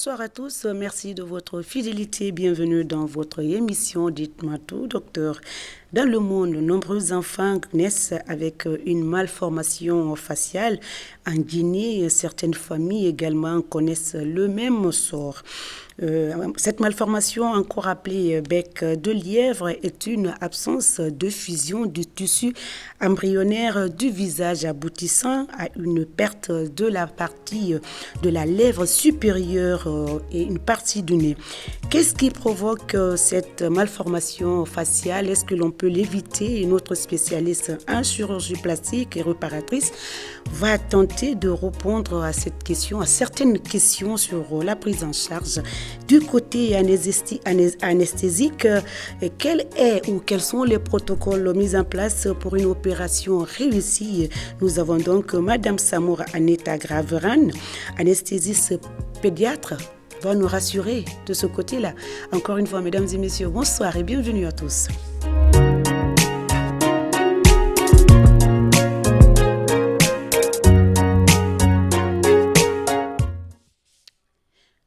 Bonsoir à tous, merci de votre fidélité. Bienvenue dans votre émission Dites-moi tout, docteur. Dans le monde, de nombreux enfants naissent avec une malformation faciale. En Guinée, certaines familles également connaissent le même sort. Cette malformation, encore appelée bec de lièvre, est une absence de fusion du tissu embryonnaire du visage aboutissant à une perte de la partie de la lèvre supérieure et une partie du nez. Qu'est-ce qui provoque cette malformation faciale? Est-ce que l'on peut l'éviter? Et notre spécialiste en chirurgie plastique et réparatrice va tenter de répondre à cette question, à certaines questions sur la prise en charge. Du côté anesthésique, quels sont les protocoles mis en place pour une opération réussie? Nous avons donc Madame Samoura Aneta Graveran, anesthésiste pédiatre, va nous rassurer de ce côté-là. Encore une fois, mesdames et messieurs, bonsoir et bienvenue à tous.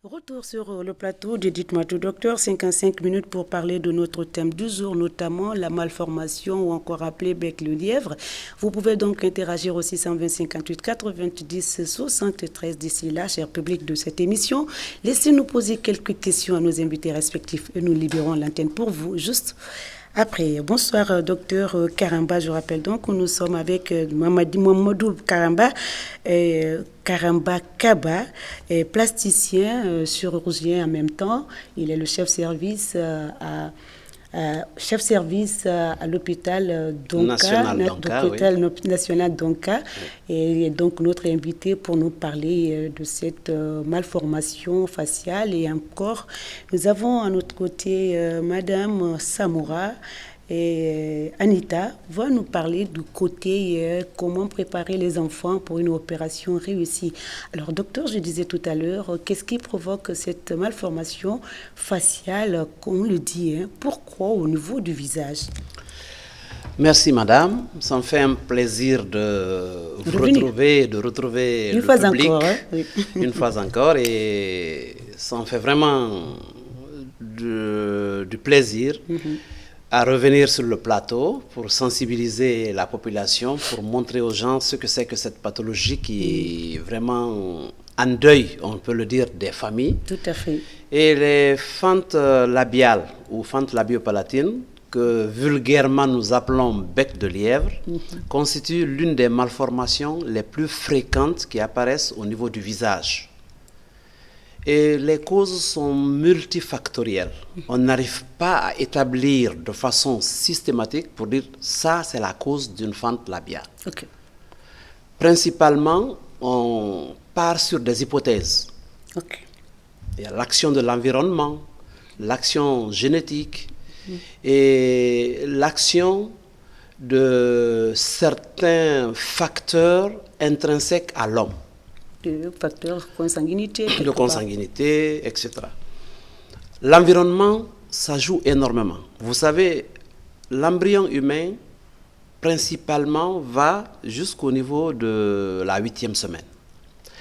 Retour sur le plateau de Dites-moi tout, docteur, 55 minutes pour parler de notre thème du jour, notamment la malformation ou encore appelée bec le lièvre. Vous pouvez donc interagir au 620 58 90 73 d'ici là, cher public de cette émission. Laissez-nous poser quelques questions à nos invités respectifs et nous libérons l'antenne pour vous juste après. Bonsoir, docteur Karamba. Je rappelle donc que nous sommes avec Mamadou Karamba, Karamba Kaba, plasticien, chirurgien en même temps. Il est le chef-service à l'hôpital Donka, national Donka, et donc notre invité pour nous parler de cette malformation faciale. Et encore, nous avons à notre côté Madame Samoura. Et Anita va nous parler du côté comment préparer les enfants pour une opération réussie. Alors, docteur, je disais tout à l'heure, qu'est-ce qui provoque cette malformation faciale, comme on le dit, pourquoi au niveau du visage? Merci madame, ça me fait un plaisir de vous retrouver une le fois public encore, oui. Une fois encore, et ça me fait vraiment du plaisir à revenir sur le plateau pour sensibiliser la population, pour montrer aux gens ce que c'est que cette pathologie qui est vraiment en deuil, on peut le dire, des familles. Tout à fait. Et les fentes labiales ou fentes labiopalatines, que vulgairement nous appelons bec de lièvre, constituent l'une des malformations les plus fréquentes qui apparaissent au niveau du visage. Et les causes sont multifactorielles. On n'arrive pas à établir de façon systématique pour dire ça c'est la cause d'une fente labiale. Okay. Principalement, on part sur des hypothèses. Okay. Il y a l'action de l'environnement, l'action génétique et l'action de certains facteurs intrinsèques à l'homme. De facteurs de consanguinité, etc. L'environnement, ça joue énormément. Vous savez, l'embryon humain, principalement, va jusqu'au niveau de la 8e semaine.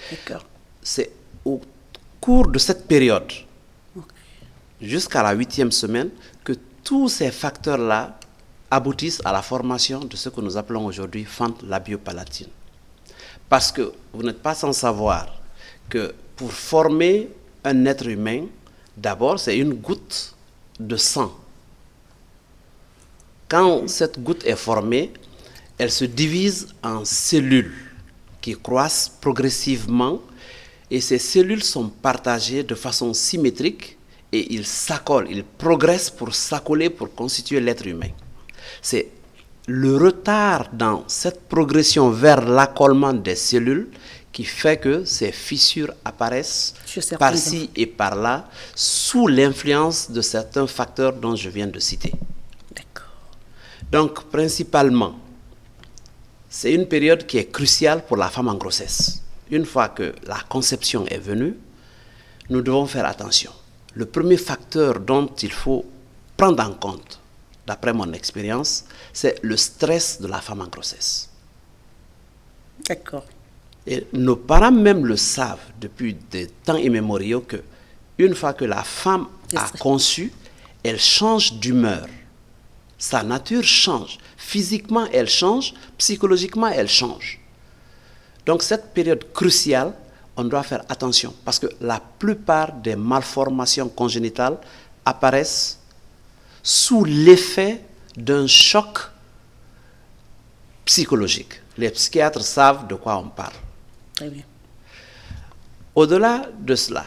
D'accord. C'est au cours de cette période, jusqu'à la 8e semaine, que tous ces facteurs-là aboutissent à la formation de ce que nous appelons aujourd'hui fente labiopalatine. Parce que vous n'êtes pas sans savoir que pour former un être humain, d'abord c'est une goutte de sang. Quand cette goutte est formée, elle se divise en cellules qui croissent progressivement et ces cellules sont partagées de façon symétrique et ils s'accolent, ils progressent pour s'accoler pour constituer l'être humain. C'est le retard dans cette progression vers l'accollement des cellules qui fait que ces fissures apparaissent par-ci et par-là sous l'influence de certains facteurs dont je viens de citer. D'accord. Donc, principalement, c'est une période qui est cruciale pour la femme en grossesse. Une fois que la conception est venue, nous devons faire attention. Le premier facteur dont il faut prendre en compte, d'après mon expérience, c'est le stress de la femme en grossesse. D'accord. Et nos parents même le savent depuis des temps immémoriaux que une fois que la femme a conçu, elle change d'humeur. Sa nature change. Physiquement, elle change. Psychologiquement, elle change. Donc, cette période cruciale, on doit faire attention parce que la plupart des malformations congénitales apparaissent sous l'effet d'un choc psychologique. Les psychiatres savent de quoi on parle. Très bien. Au-delà de cela,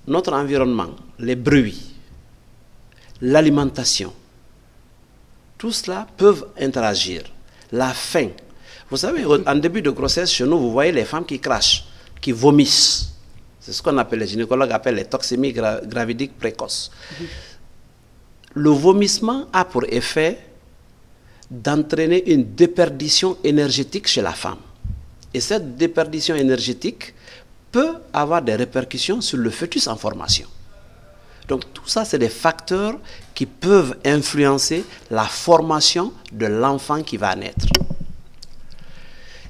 notre environnement, les bruits, l'alimentation, tout cela peuvent interagir. La faim. Vous savez, en début de grossesse, chez nous, vous voyez les femmes qui crachent, qui vomissent. C'est ce qu'on appelle, les gynécologues appellent les toxémies gravidiques précoces. Le vomissement a pour effet d'entraîner une déperdition énergétique chez la femme. Et cette déperdition énergétique peut avoir des répercussions sur le fœtus en formation. Donc tout ça, c'est des facteurs qui peuvent influencer la formation de l'enfant qui va naître.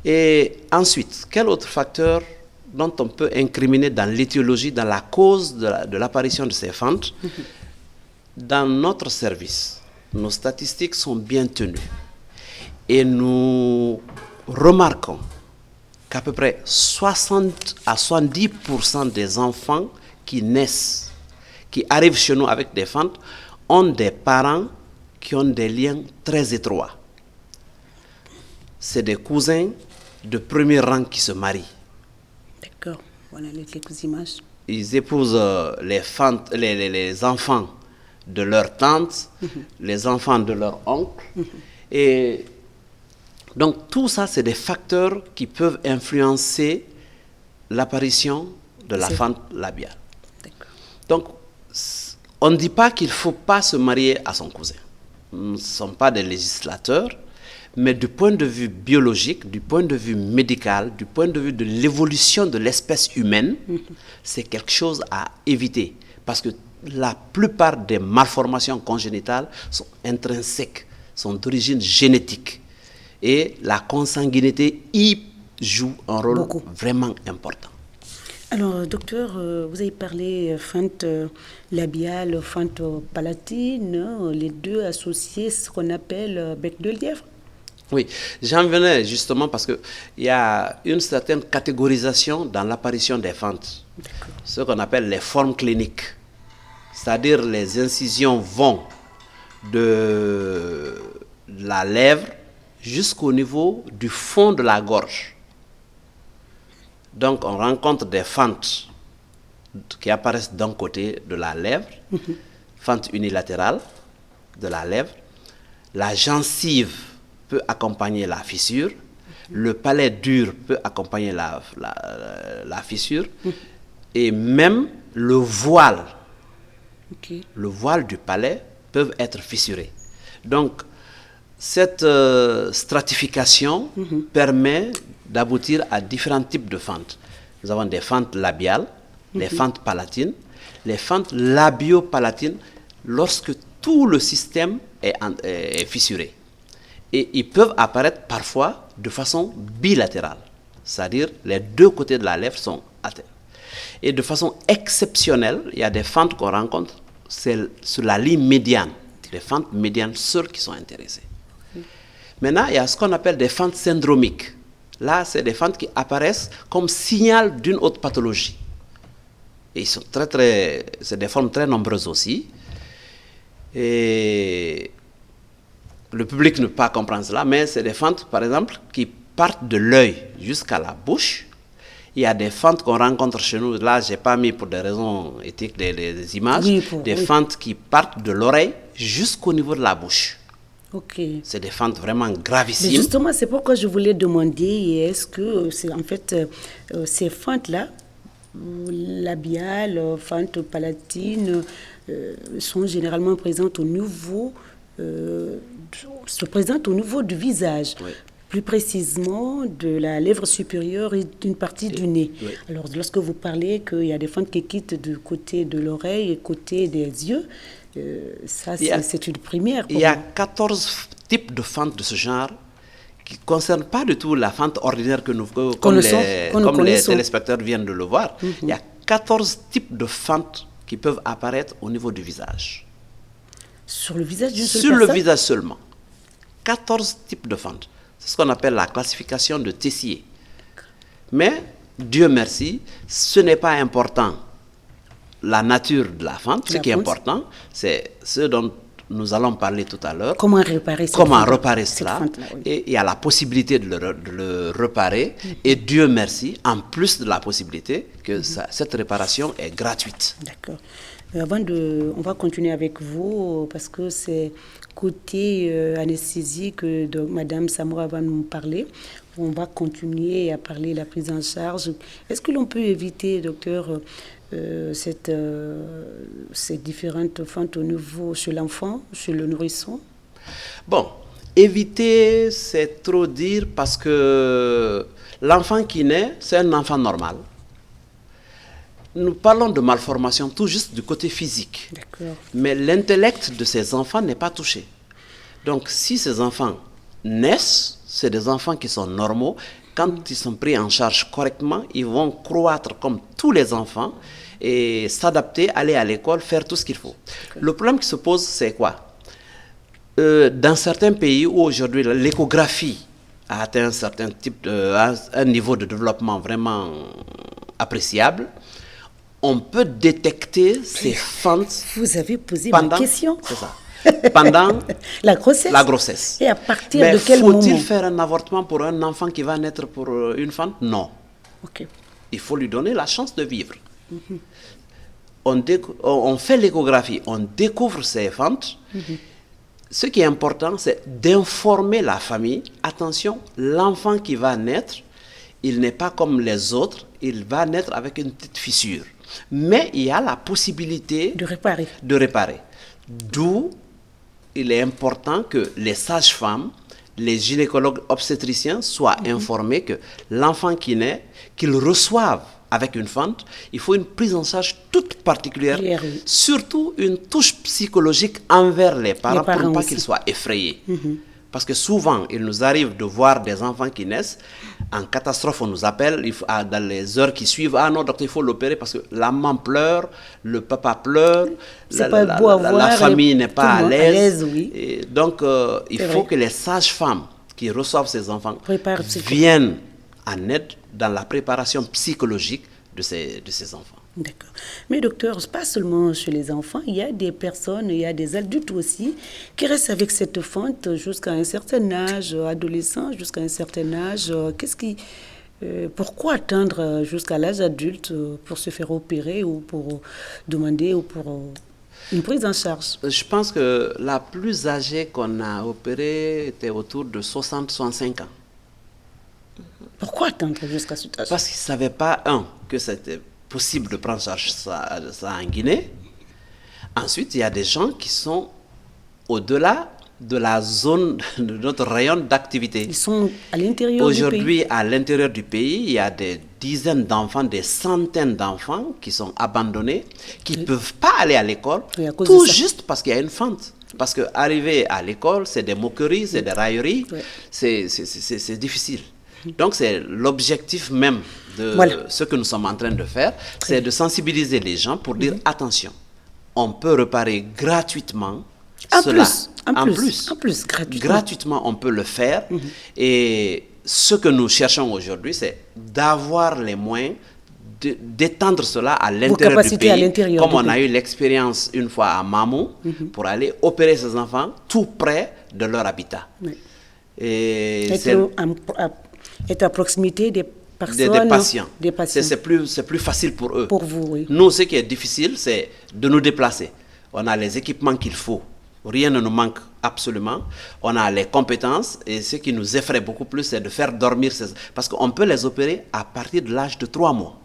Et ensuite, quel autre facteur dont on peut incriminer dans l'étiologie, dans la cause de l'apparition de ces fentes? Dans notre service, nos statistiques sont bien tenues. Et nous remarquons qu'à peu près 60 à 70% des enfants qui naissent, qui arrivent chez nous avec des fentes, ont des parents qui ont des liens très étroits. C'est des cousins de premier rang qui se marient. D'accord, voilà les quelques images. Ils épousent les enfants de leur tante, les enfants de leur oncle. Et donc tout ça, c'est des facteurs qui peuvent influencer l'apparition de la fente labiale. Donc, on ne dit pas qu'il ne faut pas se marier à son cousin. Nous ne sommes pas des législateurs, mais du point de vue biologique, du point de vue médical, du point de vue de l'évolution de l'espèce humaine, c'est quelque chose à éviter. Parce que la plupart des malformations congénitales sont intrinsèques, sont d'origine génétique. Et la consanguinité y joue un rôle vraiment important. Alors, docteur, vous avez parlé fente labiale, fente palatine, les deux associés, ce qu'on appelle bec de lièvre. Oui, j'en venais justement parce qu'il y a une certaine catégorisation dans l'apparition des fentes. Ce qu'on appelle les formes cliniques. C'est-à-dire les incisions vont de la lèvre jusqu'au niveau du fond de la gorge. Donc on rencontre des fentes qui apparaissent d'un côté de la lèvre, fente unilatérale de la lèvre. La gencive peut accompagner la fissure. Le palais dur peut accompagner la fissure. Et même le voile du palais peut être fissuré. Donc, cette stratification permet d'aboutir à différents types de fentes. Nous avons des fentes labiales, les fentes palatines, les fentes labio-palatines, lorsque tout le système est fissuré. Et ils peuvent apparaître parfois de façon bilatérale, c'est-à-dire les deux côtés de la lèvre sont atteints. Et de façon exceptionnelle, il y a des fentes qu'on rencontre, c'est sur la ligne médiane, les fentes médianes seules qui sont intéressées. Maintenant, il y a ce qu'on appelle des fentes syndromiques. Là, c'est des fentes qui apparaissent comme signal d'une autre pathologie. Et ils sont c'est des formes très nombreuses aussi. Et le public ne peut pas comprendre cela, mais c'est des fentes, par exemple, qui partent de l'œil jusqu'à la bouche. Il y a des fentes qu'on rencontre chez nous. Là, je n'ai pas mis pour des raisons éthiques des images. Fentes qui partent de l'oreille jusqu'au niveau de la bouche. C'est des fentes vraiment gravissimes. Mais justement, c'est pourquoi je voulais demander, est-ce que c'est en fait ces fentes-là, labiales, fentes palatines, sont généralement présentes au niveau, se présentent au niveau du visage. Oui. Plus précisément de la lèvre supérieure et d'une partie du nez. Oui. Alors, lorsque vous parlez qu'il y a des fentes qui quittent du côté de l'oreille et côté des yeux, ça, c'est une première. Il y a 14 types de fentes de ce genre qui ne concernent pas du tout la fente ordinaire comme les téléspectateurs viennent de le voir. Il y a 14 types de fentes qui peuvent apparaître au niveau du visage. Sur le visage d'une seule Sur personne? le visage seulement. 14 types de fentes. C'est ce qu'on appelle la classification de Tessier. Mais, Dieu merci, ce n'est pas important la nature de la fente. Ce qui est important, c'est ce dont nous allons parler tout à l'heure. Comment réparer cela. Oui. Et il y a la possibilité de le réparer. Et Dieu merci, en plus de la possibilité, que cette réparation est gratuite. D'accord. On va continuer avec vous parce que c'est côté anesthésie que Madame Samoura va nous parler. On va continuer à parler de la prise en charge. Est-ce que l'on peut éviter, docteur, ces différentes fentes au niveau chez l'enfant, chez le nourrisson? Bon, éviter, c'est trop dire parce que l'enfant qui naît, c'est un enfant normal. Nous parlons de malformation tout juste du côté physique. D'accord. Mais l'intellect de ces enfants n'est pas touché. Donc, si ces enfants naissent, c'est des enfants qui sont normaux. Quand ils sont pris en charge correctement, ils vont croître comme tous les enfants et s'adapter, aller à l'école, faire tout ce qu'il faut. Okay. Le problème qui se pose, c'est quoi? Dans certains pays où aujourd'hui l'échographie a atteint un certain un niveau de développement vraiment appréciable, on peut détecter ces fentes. Vous avez posé ma question. C'est ça. Pendant la grossesse. Et à partir de quel moment? Faut-il faire un avortement pour un enfant qui va naître pour une fente? Non. Okay. Il faut lui donner la chance de vivre. On fait l'échographie, on découvre ces fentes. Ce qui est important, c'est d'informer la famille. Attention, l'enfant qui va naître, il n'est pas comme les autres, il va naître avec une petite fissure. Mais il y a la possibilité de réparer. D'où il est important que les sages-femmes, les gynécologues obstétriciens soient informés que l'enfant qui naît, qu'il reçoive avec une fente, il faut une prise en charge toute particulière, surtout une touche psychologique envers les parents pour ne pas qu'ils soient effrayés. Parce que souvent, il nous arrive de voir des enfants qui naissent, en catastrophe, on nous appelle, dans les heures qui suivent, ah non, docteur, il faut l'opérer parce que la maman pleure, le papa pleure, la famille n'est pas à l'aise. Oui. Donc, il faut que les sages-femmes qui reçoivent ces enfants viennent en aide dans la préparation psychologique de ces enfants. D'accord. Mais docteur, pas seulement chez les enfants, il y a des personnes, il y a des adultes aussi qui restent avec cette fente jusqu'à un certain âge, adolescent jusqu'à un certain âge. Pourquoi attendre jusqu'à l'âge adulte pour se faire opérer ou pour demander ou pour une prise en charge? Je pense que la plus âgée qu'on a opérée était autour de 60-65 ans. Pourquoi attendre jusqu'à cet âge? Parce qu'ils ne savaient pas, que c'était possible de prendre ça en Guinée. Ensuite, il y a des gens qui sont au-delà de la zone de notre rayon d'activité. Ils sont à l'intérieur du pays. Aujourd'hui, à l'intérieur du pays, il y a des dizaines d'enfants, des centaines d'enfants qui sont abandonnés, qui ne peuvent pas aller à l'école, tout juste parce qu'il y a une fente. Parce qu'arriver à l'école, c'est des moqueries, c'est des railleries, c'est difficile. Donc, c'est l'objectif même de ce que nous sommes en train de faire, c'est de sensibiliser les gens pour dire attention, on peut réparer gratuitement cela. En plus, gratuitement, on peut le faire. Et ce que nous cherchons aujourd'hui, c'est d'avoir les moyens d'étendre cela à l'intérieur du pays, comme on a eu l'expérience une fois à Mamou, pour aller opérer ces enfants tout près de leur habitat. Et être à proximité des personnes, des patients. C'est plus facile pour eux. Pour vous, oui. Nous, ce qui est difficile, c'est de nous déplacer. On a les équipements qu'il faut. Rien ne nous manque absolument. On a les compétences et ce qui nous effraie beaucoup plus, c'est de faire dormir parce qu'on peut les opérer à partir de l'âge de 3 mois.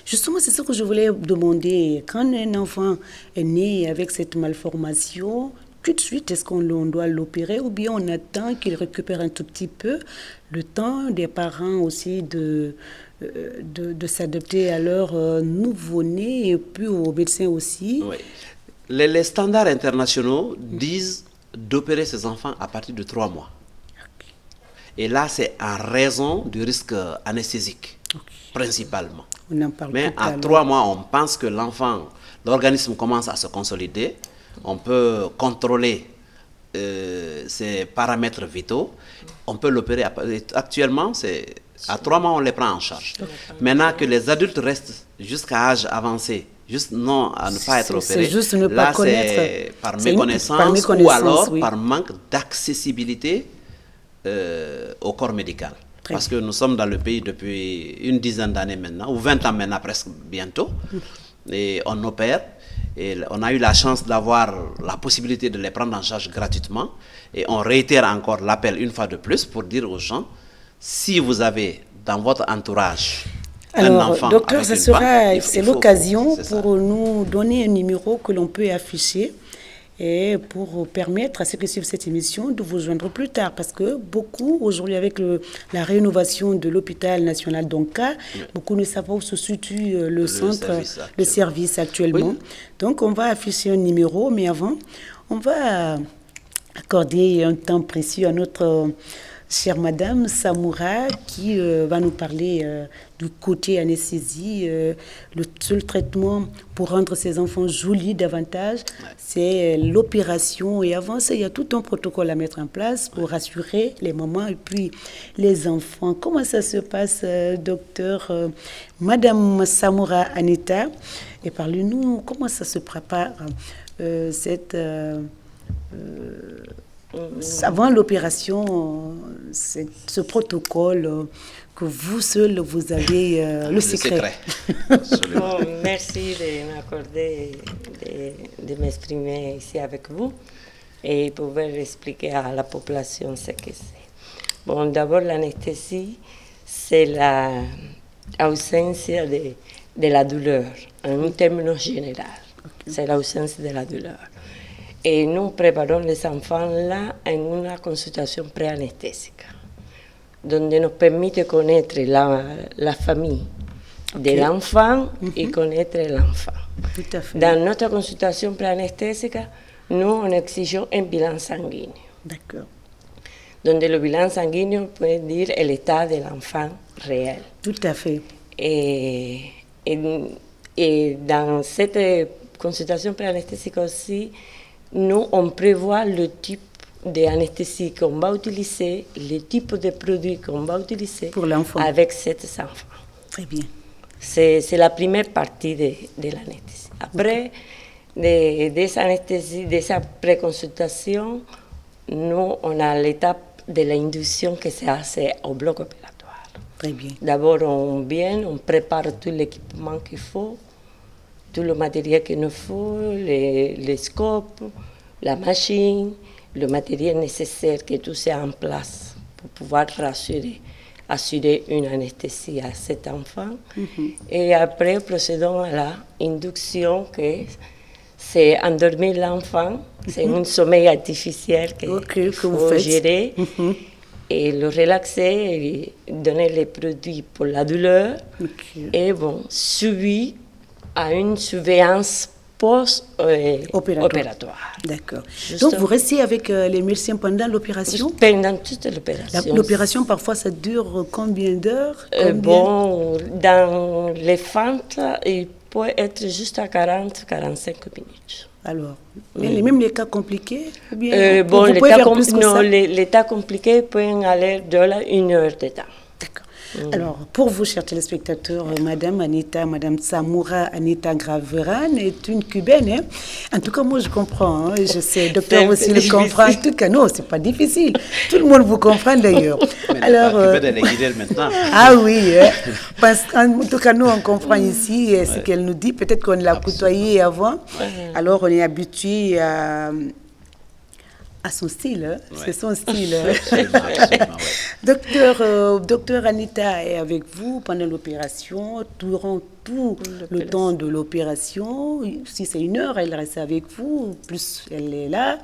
Justement, c'est ce que je voulais demander. Quand un enfant est né avec cette malformation, tout de suite, est-ce qu'on doit l'opérer ou bien on attend qu'il récupère un tout petit peu le temps des parents aussi de s'adapter à leur nouveau-né et puis aux médecins aussi? Oui. Les standards internationaux disent d'opérer ces enfants à partir de 3 mois. Okay. Et là, c'est en raison du risque anesthésique. principalement. On en parle Mais tout à à l'heure. 3 mois, on pense que l'organisme commence à se consolider. On peut contrôler ses paramètres vitaux. On peut l'opérer. Actuellement, à 3 mois, on les prend en charge. Maintenant que les adultes restent jusqu'à âge avancé, juste non à ne pas être opérés, c'est juste ne pas là, connaître. c'est par C'est méconnaissance ou alors oui. par manque d'accessibilité au corps médical. Très Parce que nous sommes dans le pays depuis une dizaine d'années maintenant, ou 20 ans maintenant presque bientôt, et on opère, et on a eu la chance d'avoir la possibilité de les prendre en charge gratuitement, et on réitère encore l'appel une fois de plus pour dire aux gens, si vous avez dans votre entourage un enfant docteur, avec c'est l'occasion c'est ça. pour nous donner un numéro que l'on peut afficher et pour permettre à ceux qui suivent cette émission de vous joindre plus tard. Parce que beaucoup, aujourd'hui, avec la rénovation de l'hôpital national d'Onka, beaucoup ne savent pas où se situe le service actuellement. Oui. Donc, on va afficher un numéro, mais avant, on va accorder un temps précieux à notre chère Madame Samoura qui va nous parler du côté anesthésie. Le seul traitement pour rendre ces enfants jolis davantage, c'est l'opération. Et avant ça, il y a tout un protocole à mettre en place pour rassurer les mamans et puis les enfants. Comment ça se passe, docteur Madame Samoura Anita? Et parlez-nous, comment ça se prépare avant l'opération, ce protocole que vous seul, vous avez le secret. Bon, merci de m'accorder de m'exprimer ici avec vous et pouvoir expliquer à la population ce que c'est. Bon, d'abord, l'anesthésie, c'est l'absence de la douleur, en termes général. C'est l'absence de la douleur. Et nous préparons les enfants là en une consultation pré-anesthésique, donde nos permite connaître la famille de l'enfant et connaître l'enfant. Tout à fait. Dans notre consultation pré-anesthésique, nous on exigeons un bilan sanguin. D'accord. Donde le bilan sanguin peut dire l'état de l'enfant réel. Tout à fait. Et dans cette consultation pré-anesthésique aussi, nous, on prévoit le type d'anesthésie qu'on va utiliser, le type de produit qu'on va utiliser pour l'enfant avec cet enfant. Très bien. C'est la première partie de l'anesthésie. Après, de sa préconsultation, nous, on a l'étape de l'induction qui se fait au bloc opératoire. Très bien. D'abord, on prépare tout l'équipement qu'il faut, tout le matériel qu'il nous faut, les scopes, la machine, le matériel nécessaire, que tout soit en place pour pouvoir assurer une anesthésie à cet enfant. Et après, procédons à l'induction, c'est endormir l'enfant. C'est un sommeil artificiel qu'il faut gérer. Et le relaxer, et donner les produits pour la douleur. Et bon, suivi à une surveillance post-opératoire. D'accord. Donc, vous restez avec les médecins pendant l'opération? Pendant toute l'opération. L'opération, parfois, ça dure combien d'heures? Bon, dans les fentes, il peut être juste à 40-45 minutes. Alors, même les cas compliqués? Ou bien, bon, les cas compliqués peuvent aller de 1 heure de temps. D'accord. Alors, pour vous, chers téléspectateurs, Madame Samoura Anita Graveran est une cubaine. Hein? En tout cas, moi, je comprends. Hein? Je sais, docteur aussi le comprend. En tout cas, non, c'est pas difficile. Tout le monde vous comprend d'ailleurs. Alors, cubaine, elle est guidée maintenant. Ah oui, parce qu'en tout cas, nous, on comprend ici ce qu'elle nous dit. Peut-être qu'on l'a côtoyée avant. Alors, on est habitué à son style, c'est son style. Docteur Anita est avec vous pendant l'opération, durant tout le temps de l'opération. Si c'est 1 heure, elle reste avec vous, plus elle est là.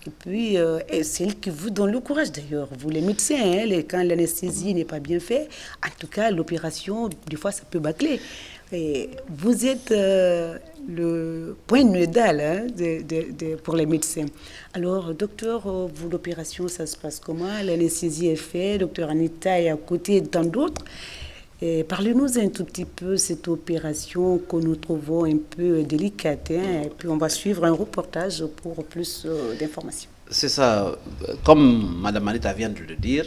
Et puis, c'est elle qui vous donne le courage d'ailleurs. Vous les médecins, quand l'anesthésie n'est pas bien faite, en tout cas, l'opération, des fois, ça peut bâcler. Et vous êtes le point nodal pour les médecins. Alors, docteur, vous, l'opération, ça se passe comment? L'anesthésie est faite, docteur Anita est à côté, tant d'autres. Et parlez-nous un tout petit peu de cette opération que nous trouvons un peu délicate. Et puis on va suivre un reportage pour plus d'informations. C'est ça. Comme Mme Anita vient de le dire,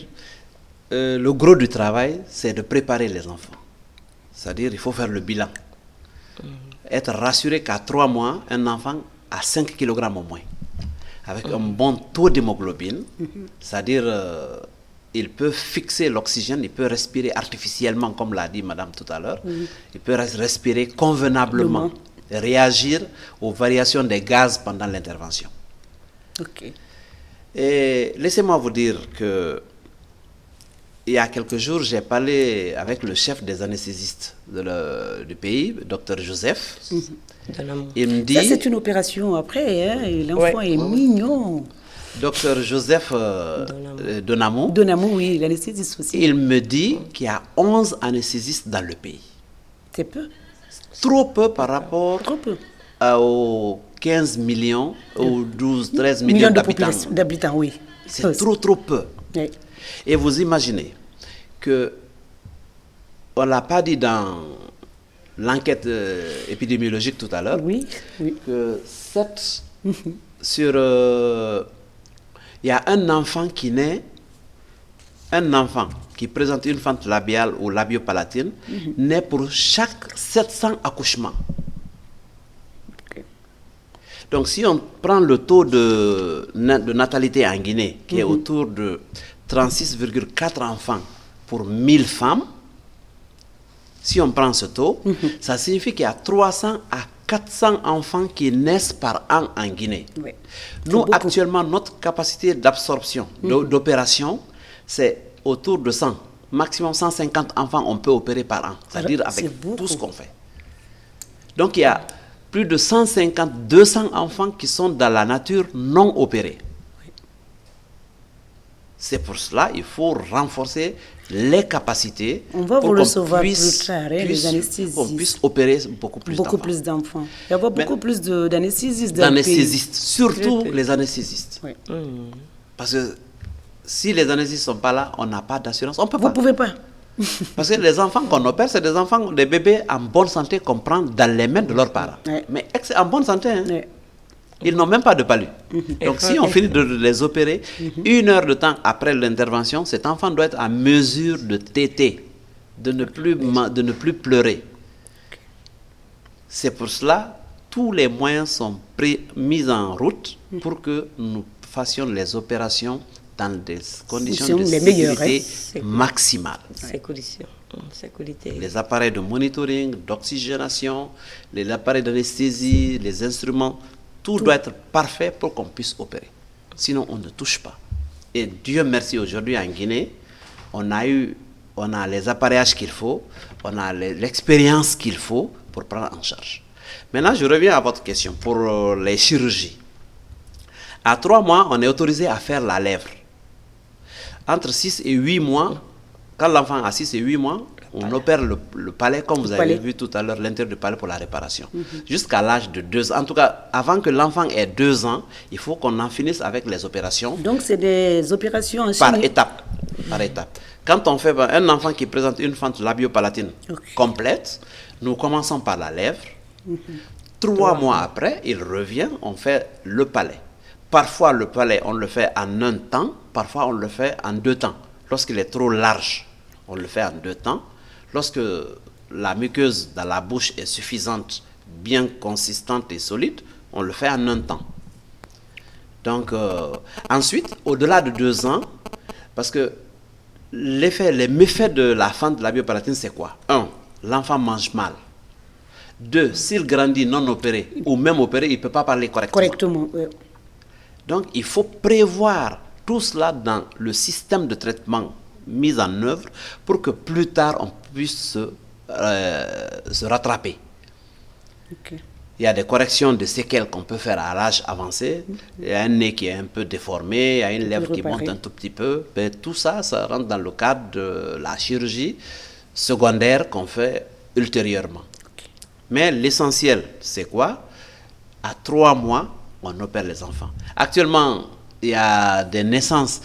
le gros du travail, c'est de préparer les enfants. C'est-à-dire, il faut faire le bilan. Être rassuré qu'à 3 mois, un enfant a 5 kg au moins. Avec un bon taux d'hémoglobine, c'est-à-dire, il peut fixer l'oxygène, il peut respirer artificiellement, comme l'a dit Madame tout à l'heure. Il peut respirer convenablement, réagir aux variations des gaz pendant l'intervention. Ok. Et laissez-moi vous dire que il y a quelques jours, j'ai parlé avec le chef des anesthésistes du pays, Dr Joseph. Il me dit... Ça, c'est une opération après, hein, et l'enfant est mignon. Dr Joseph Donamou. Donamou, oui, l'anesthésiste aussi. Il me dit qu'il y a 11 anesthésistes dans le pays. C'est peu. Trop peu par rapport aux 15 millions ou 12, 13 millions d'habitants. Oui. C'est trop peu. Oui. Et vous imaginez que, on ne l'a pas dit dans l'enquête épidémiologique tout à l'heure, que 7 sur... il y a un enfant qui naît, un enfant qui présente une fente labiale ou labiopalatine, naît pour chaque 700 accouchements. Donc si on prend le taux de natalité en Guinée, qui est autour de 36,4 enfants pour 1000 femmes, si on prend ce taux, ça signifie qu'il y a 300 à 400 enfants qui naissent par an en Guinée. Oui. Nous, actuellement, notre capacité d'absorption, d'opération, c'est autour de 100. Maximum 150 enfants, on peut opérer par an. C'est-à-dire avec tout ce qu'on fait. Donc, il y a plus de 150, 200 enfants qui sont dans la nature non opérés. C'est pour cela qu'il faut renforcer les capacités. On va vous recevoir plus tard, les anesthésistes. Pour qu'on puisse opérer beaucoup plus d'enfants. Il y a beaucoup plus d'anesthésistes. D'anesthésistes, surtout les anesthésistes. Oui. Parce que si les anesthésistes ne sont pas là, on n'a pas d'assurance. On peut pas. Vous ne pouvez pas. Parce que les enfants qu'on opère, c'est des enfants, des bébés en bonne santé qu'on prend dans les mains de leurs parents. Oui. Mais en bonne santé, hein. Oui. Ils n'ont même pas de palu. Donc si on finit de les opérer, 1 heure de temps après l'intervention, cet enfant doit être en mesure de téter, de ne plus pleurer. C'est pour cela tous les moyens sont mis en route pour que nous fassions les opérations dans des conditions de sécurité maximales. Sécurité. Les appareils de monitoring, d'oxygénation, les appareils d'anesthésie, les instruments, tout doit être parfait pour qu'on puisse opérer. Sinon, on ne touche pas. Et Dieu merci, aujourd'hui en Guinée, on a les appareillages qu'il faut, on a l'expérience qu'il faut pour prendre en charge. Maintenant, je reviens à votre question pour les chirurgies. À 3 mois, on est autorisé à faire la lèvre. Entre 6 et 8 mois, quand l'enfant a 6 et 8 mois, on opère le palais, comme vous avez vu tout à l'heure, l'intérieur du palais pour la réparation. Jusqu'à l'âge de 2 ans. En tout cas, avant que l'enfant ait 2 ans, il faut qu'on en finisse avec les opérations. Donc, c'est des opérations en par étape. Par étape. Quand on fait un enfant qui présente une fente labiopalatine complète, nous commençons par la lèvre. 3 mois après, il revient, on fait le palais. Parfois, le palais, on le fait en 1 temps. Parfois, on le fait en 2 temps. Lorsqu'il est trop large, on le fait en 2 temps. Lorsque la muqueuse dans la bouche est suffisante, bien consistante et solide, on le fait en 1 temps. Donc, ensuite, au-delà de 2 ans, parce que les méfaits de la fente labiopalatine, c'est quoi? 1, l'enfant mange mal. 2, s'il grandit non opéré ou même opéré, il ne peut pas parler correctement. Donc, il faut prévoir tout cela dans le système de traitement mis en œuvre pour que plus tard on puisse se rattraper. Il y a des corrections de séquelles qu'on peut faire à l'âge avancé. Il y a un nez qui est un peu déformé, il y a une lèvre qui monte un tout petit peu. Mais tout ça, ça rentre dans le cadre de la chirurgie secondaire qu'on fait ultérieurement. Mais l'essentiel, c'est quoi? À 3 mois, on opère les enfants. Actuellement, il y a des naissances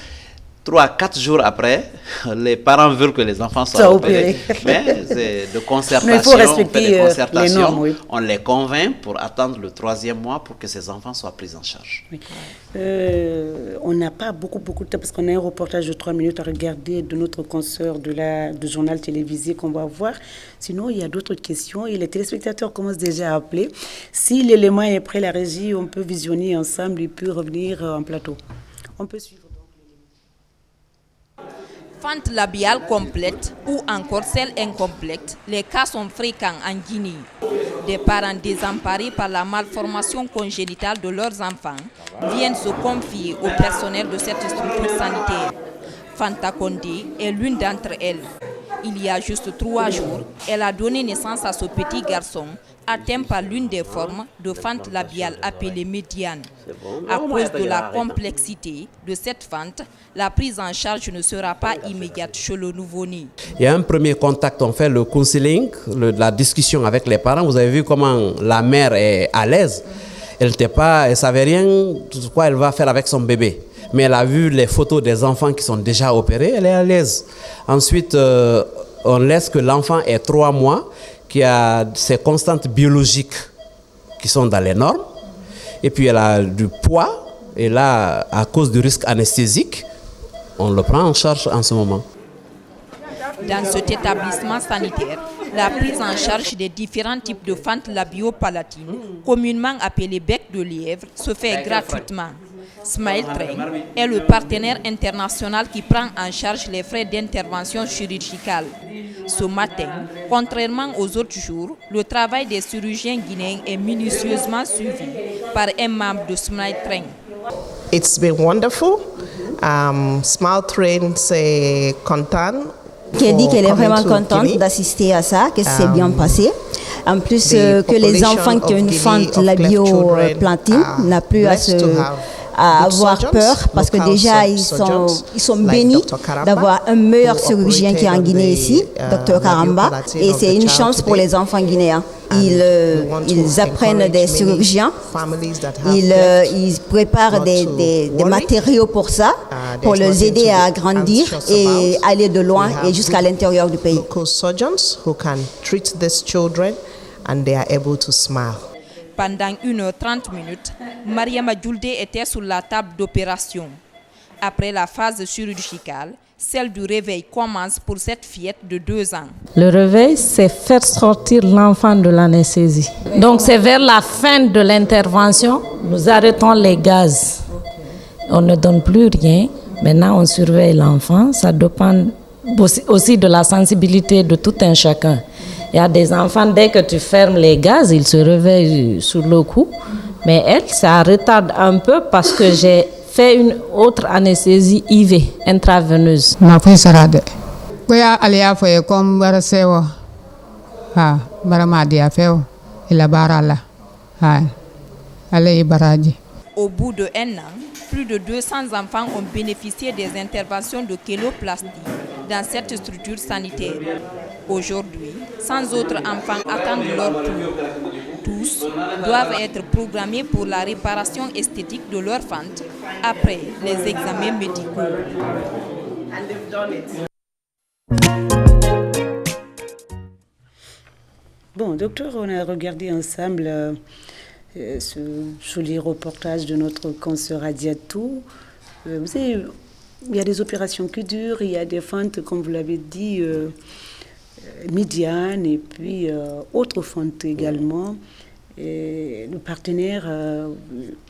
3-4 jours après, les parents veulent que les enfants soient opérés. Mais c'est de concertation, mais il faut respecter les normes, oui. On les convainc pour attendre le 3e mois pour que ces enfants soient pris en charge. Oui. On n'a pas beaucoup de temps parce qu'on a un reportage de 3 minutes à regarder de notre consoeur du journal télévisé qu'on va voir. Sinon, il y a d'autres questions et les téléspectateurs commencent déjà à appeler. Si l'élément est prêt, la régie, on peut visionner ensemble et puis revenir en plateau. On peut suivre. Fente labiale complète ou encore celle incomplète, les cas sont fréquents en Guinée. Des parents désemparés par la malformation congénitale de leurs enfants viennent se confier au personnel de cette structure sanitaire. Fanta Condé est l'une d'entre elles. Il y a juste 3 jours, elle a donné naissance à ce petit garçon atteint par l'une des formes de fente labiale appelée médiane. À cause de la complexité de cette fente, la prise en charge ne sera pas immédiate chez le nouveau-né. Il y a un premier contact, on fait le counseling, la discussion avec les parents. Vous avez vu comment la mère est à l'aise. Elle ne savait rien de quoi elle va faire avec son bébé. Mais elle a vu les photos des enfants qui sont déjà opérés, elle est à l'aise. Ensuite, on laisse que l'enfant ait 3 mois, qui a ses constantes biologiques qui sont dans les normes. Et puis elle a du poids. Et là, à cause du risque anesthésique, on le prend en charge en ce moment. Dans cet établissement sanitaire, la prise en charge des différents types de fentes labio-palatines, communément appelées bec de lièvre, se fait gratuitement. Smile Train est le partenaire international qui prend en charge les frais d'intervention chirurgicale. Ce matin, contrairement aux autres jours, le travail des chirurgiens guinéens est minutieusement suivi par un membre de Smile Train. It's been wonderful. Smile Train, c'est content. Qui a dit qu'elle est vraiment contente d'assister à ça, que c'est bien passé. En plus, que les enfants qui ont une fente labio-plantine n'ont plus à avoir peur parce que déjà ils sont bénis d'avoir un meilleur chirurgien qui est en Guinée ici, Dr Karamba, et c'est une chance pour les enfants guinéens. Ils apprennent des chirurgiens, ils préparent des matériaux pour ça, pour les aider à grandir et aller de loin et jusqu'à l'intérieur du pays. Pendant 1h30, Mariama Djoulde était sur la table d'opération. Après la phase chirurgicale, celle du réveil commence pour cette fillette de 2 ans. Le réveil, c'est faire sortir l'enfant de l'anesthésie. Donc c'est vers la fin de l'intervention, nous arrêtons les gaz. On ne donne plus rien. Maintenant, on surveille l'enfant. Ça dépend aussi de la sensibilité de tout un chacun. Il y a des enfants, dès que tu fermes les gaz, ils se réveillent sur le coup. Mais elle, ça retarde un peu parce que j'ai fait une autre anesthésie IV, intraveineuse. Au bout de 1 an, plus de 200 enfants ont bénéficié des interventions de chéloplastie dans cette structure sanitaire. Aujourd'hui, 100 autres enfants attendent leur tour. Tous doivent être programmés pour la réparation esthétique de leur fente après les examens médicaux. Bon, docteur, on a regardé ensemble ce joli reportage de notre consoeur Adiatou. Vous savez, il y a des opérations qui durent, il y a des fentes, comme vous l'avez dit, médianes et puis autres fentes également. Et le partenaire,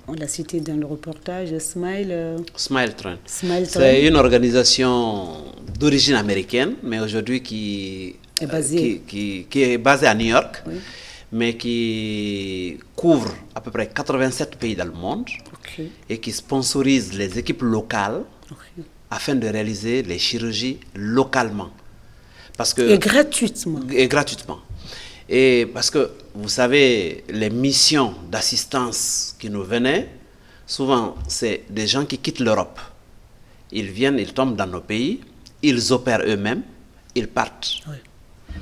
on l'a cité dans le reportage, Smile Train. C'est une organisation d'origine américaine, mais aujourd'hui qui est basée à New York, oui, mais qui couvre à peu près 87 pays dans le monde, okay, et qui sponsorise les équipes locales, okay, afin de réaliser les chirurgies localement. Et gratuitement. Et parce que, vous savez, les missions d'assistance qui nous venaient, souvent, c'est des gens qui quittent l'Europe. Ils viennent, ils tombent dans nos pays, ils opèrent eux-mêmes, ils partent. Oui.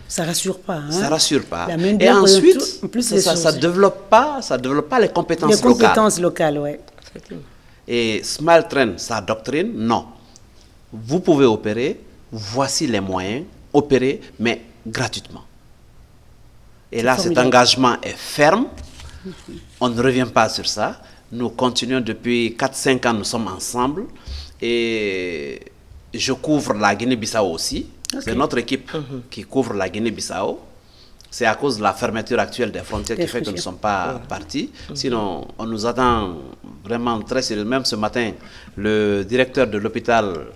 Ça rassure pas. Hein? Ça rassure pas. Et ensuite, ça développe pas les compétences locales. Oui. Et Smile Train, sa doctrine, non. vous pouvez opérer, voici les moyens, opérer, mais gratuitement. Et là, cet engagement est ferme, on ne revient pas sur ça. Nous continuons depuis 4-5 ans, nous sommes ensemble, et je couvre la Guinée-Bissau aussi. C'est notre équipe qui couvre la Guinée-Bissau. C'est à cause de la fermeture actuelle des frontières qui fait que nous ne sommes pas partis. Sinon, on nous attend vraiment très sérieux. Même ce matin, le directeur de l'hôpital,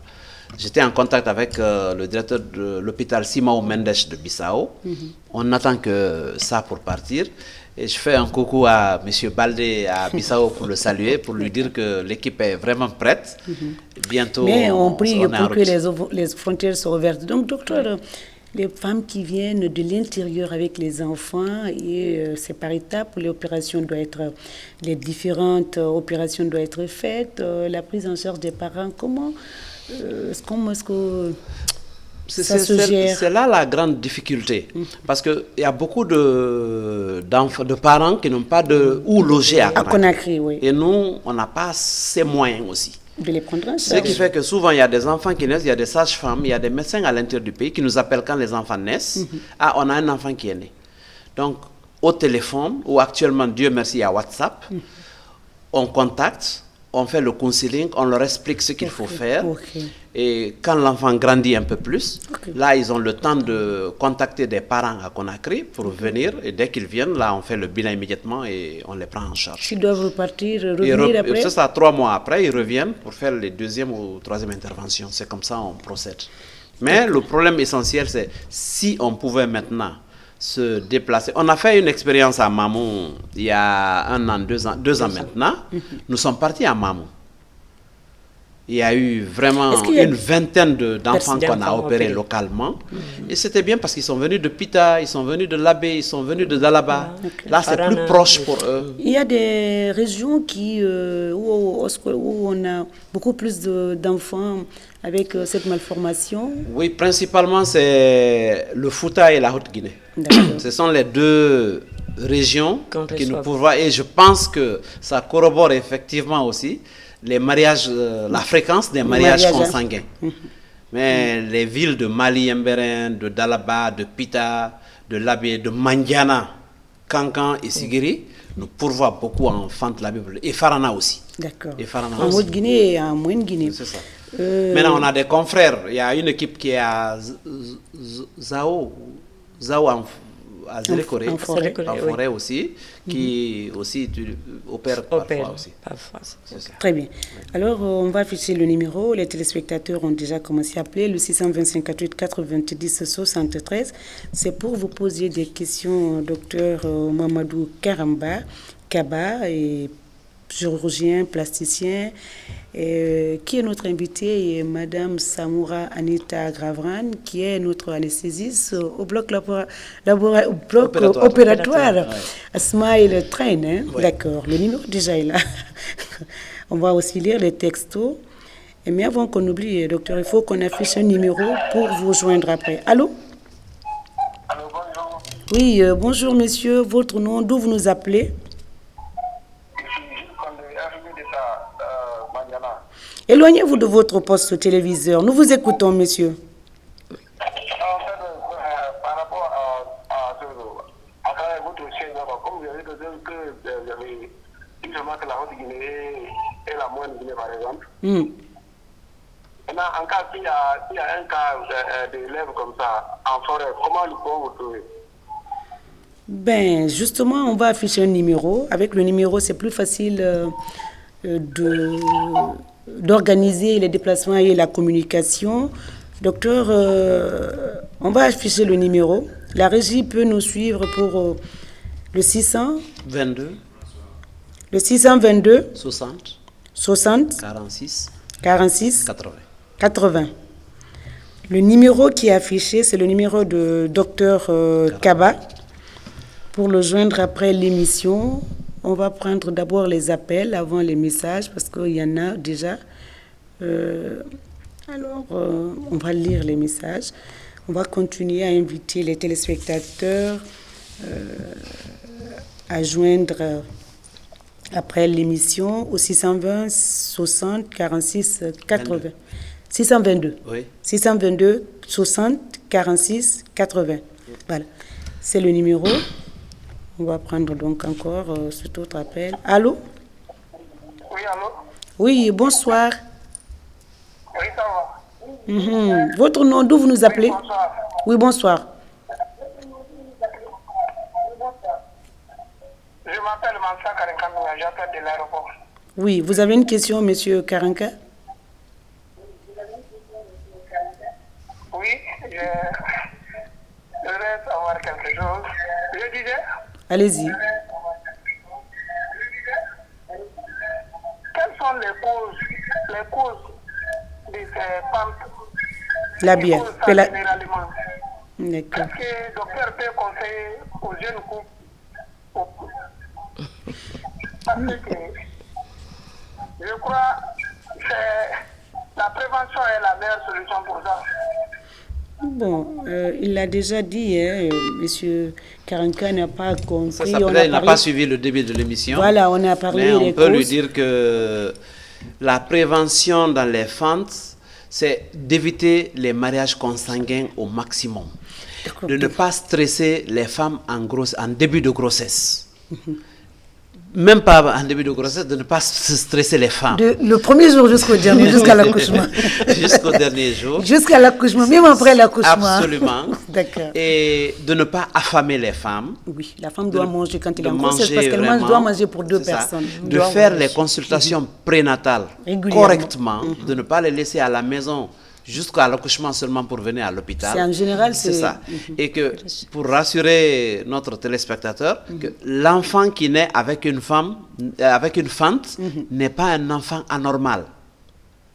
j'étais en contact avec le directeur de l'hôpital Simao Mendes de Bissau. On n'attend que ça pour partir. Et je fais un coucou à M. Baldé à Bissau pour le saluer, pour lui dire que l'équipe est vraiment prête. Bientôt, mais on prie pour que les frontières soient ouvertes. Donc, docteur, les femmes qui viennent de l'intérieur avec les enfants, et c'est par étapes, les différentes opérations doivent être faites, la prise en charge des parents, comment est-ce que ça se gère? C'est là la grande difficulté, parce qu'il y a beaucoup de parents qui n'ont pas où loger à Conakry. Oui. Et nous, on n'a pas ces moyens aussi. De les prendre en charge. Ce qui fait que souvent, il y a des enfants qui naissent, il y a des sages-femmes, il y a des médecins à l'intérieur du pays qui nous appellent quand les enfants naissent. Ah, on a un enfant qui est né. Donc, au téléphone, ou actuellement, Dieu merci, à WhatsApp, on contacte, on fait le counseling, on leur explique ce qu'il faut faire. Et quand l'enfant grandit un peu plus, là, ils ont le temps de contacter des parents à Conakry pour venir. Et dès qu'ils viennent, là, on fait le bilan immédiatement et on les prend en charge. Ils doivent repartir, revenir après? C'est ça, 3 mois après, ils reviennent pour faire les 2e ou 3e interventions. C'est comme ça on procède. Mais le problème essentiel, c'est si on pouvait maintenant se déplacer. On a fait une expérience à Mamou il y a 1 an, 2 ans maintenant. Nous sommes partis à Mamou. Il y a eu vraiment une vingtaine d'enfants qu'on a opérés localement. Et c'était bien parce qu'ils sont venus de Pita, ils sont venus de Labé, ils sont venus de Dalaba. Là, c'est plus proche pour eux. Il y a des régions où on a beaucoup plus d'enfants avec cette malformation. Oui, principalement, c'est le Fouta et la Haute-Guinée. Ce sont les 2 régions qui nous pourvoient. Et je pense que ça corrobore effectivement aussi les mariages, la fréquence des mariages consanguins. Mais les villes de Mali, Mberen, de Dalaba, de Pita, de Labé, de Mandiana, Kankan et Sigiri nous pourvoient beaucoup en enfants de la Bible. Et Farana aussi. D'accord. En Haute-Guinée et en Moyenne-Guinée. C'est ça. Maintenant, on a des confrères. Il y a une équipe qui est à Zao à Zélécoré, en forêt aussi, qui aussi opère parfois aussi. Très bien. Alors, on va afficher le numéro. Les téléspectateurs ont déjà commencé à appeler le 625 48 90 73. C'est pour vous poser des questions, docteur Mamadou Kaba, et chirurgien, plasticien, qui est notre invité, et Madame Samoura Anita Gravran, qui est notre anesthésiste au bloc opératoire. Asma et le train, hein? Oui. D'accord, le numéro déjà est là. On va aussi lire les textos. Mais avant qu'on oublie, docteur, il faut qu'on affiche un numéro pour vous joindre après. Allô? Allô, bonjour. Oui, bonjour monsieur, votre nom, d'où vous nous appelez? Éloignez-vous de votre poste téléviseur. Nous vous écoutons, monsieur. En fait, par rapport à votre chaîne, comme vous avez dit que vous avez dit que la Haute-Guinée est la moyenne Guinée, par exemple. Maintenant, en cas s'il y a un cas d'élève comme ça en forêt, comment le pouvons vous trouver? Ben, justement, on va afficher un numéro. Avec le numéro, c'est plus facile d'organiser les déplacements et la communication. Docteur, on va afficher le numéro. La régie peut nous suivre pour le 622. Le 622 60 46 80. Le numéro qui est affiché, c'est le numéro de docteur Kaba. Pour le joindre après l'émission, on va prendre d'abord les appels avant les messages parce qu'il y en a déjà. On va lire les messages. On va continuer à inviter les téléspectateurs à joindre après l'émission au 620 60 46 80. 622. Oui. 622 60 46 80. Voilà. C'est le numéro. On va prendre donc encore cet autre appel. Allô? Oui, allô? Oui, bonsoir. Oui, ça va. Votre nom, d'où vous nous appelez? Oui, bonsoir. Oui, bonsoir. Je m'appelle Mansa Karinkamia, j'appelle de l'aéroport. Oui, vous avez une question, monsieur Karanka? Oui, je voudrais savoir quelque chose. Je disais, Allez-y. quelles sont les causes de ces pentes La qui bière. causent ça généralement? D'accord. Est-ce que le docteur peut conseiller aux jeunes couples? Parce que je crois que la prévention est la meilleure solution pour ça. Bon, il l'a déjà dit, hein, monsieur Karanka n'a pas compris. Ça, peut-être il n'a pas suivi le début de l'émission. Voilà, on a parlé mais des on peut causes. lui dire que la prévention dans les fentes, c'est d'éviter les mariages consanguins au maximum. De ne pas stresser les femmes en début de grossesse. Même pas en début de grossesse, de ne pas stresser les femmes. Le premier jour jusqu'au dernier, jusqu'à l'accouchement. Jusqu'au dernier jour. Jusqu'à l'accouchement, même après l'accouchement. Absolument. D'accord. Et de ne pas affamer les femmes. Oui, la femme doit manger quand elle est en grossesse parce qu'elle doit manger pour 2 personnes. De faire les consultations prénatales correctement, de ne pas les laisser à la maison jusqu'à l'accouchement seulement pour venir à l'hôpital. C'est en général, c'est ça. Et que pour rassurer notre téléspectateur, que l'enfant qui naît avec une femme, avec une fente, n'est pas un enfant anormal.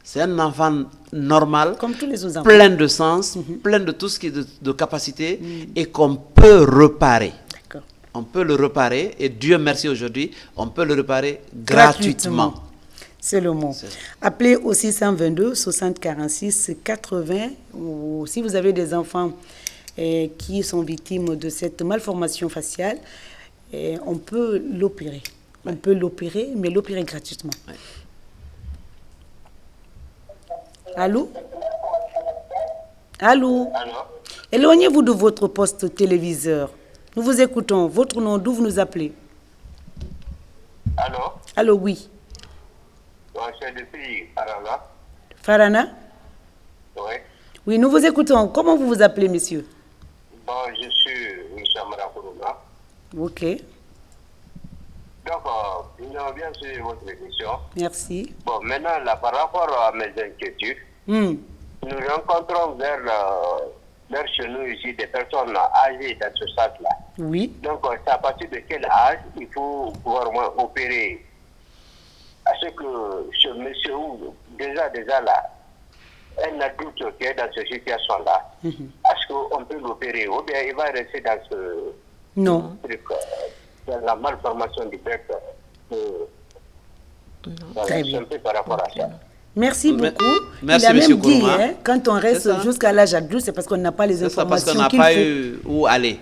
C'est un enfant normal, comme tous les autres enfants, plein de sens, plein de tout ce qui est de capacité et qu'on peut réparer. On peut le réparer et Dieu merci aujourd'hui, on peut le réparer gratuitement. C'est le mot. Appelez au 622 60 46 80 ou si vous avez des enfants qui sont victimes de cette malformation faciale, on peut l'opérer. On peut l'opérer, mais l'opérer gratuitement. Ouais. Allô? Allô? Allô? Éloignez-vous de votre poste téléviseur. Nous vous écoutons. Votre nom, d'où vous nous appelez? Allô? Allô, oui. C'est depuis Farana. Farana? Oui. Oui, nous vous écoutons. Comment vous vous appelez, monsieur? Bon, je suis M. Amarakouruma. Ok. Donc, nous avons bien suivi votre émission. Merci. Bon, maintenant, là, par rapport à mes inquiétudes, nous rencontrons vers chez nous ici des personnes âgées dans ce stade-là. Oui. Donc, c'est à partir de quel âge il faut pouvoir opérer? À ce que ce monsieur, déjà là, un adulte qui est dans cette situation-là, est-ce qu'on peut l'opérer ou bien il va rester dans ce truc, dans la malformation du bec? Très bien. Un peu par rapport à ça. Merci beaucoup. Merci, il a même dit, quand on reste jusqu'à l'âge adulte, c'est parce qu'on n'a pas les informations qu'il faut. C'est parce qu'on n'a pas eu où aller.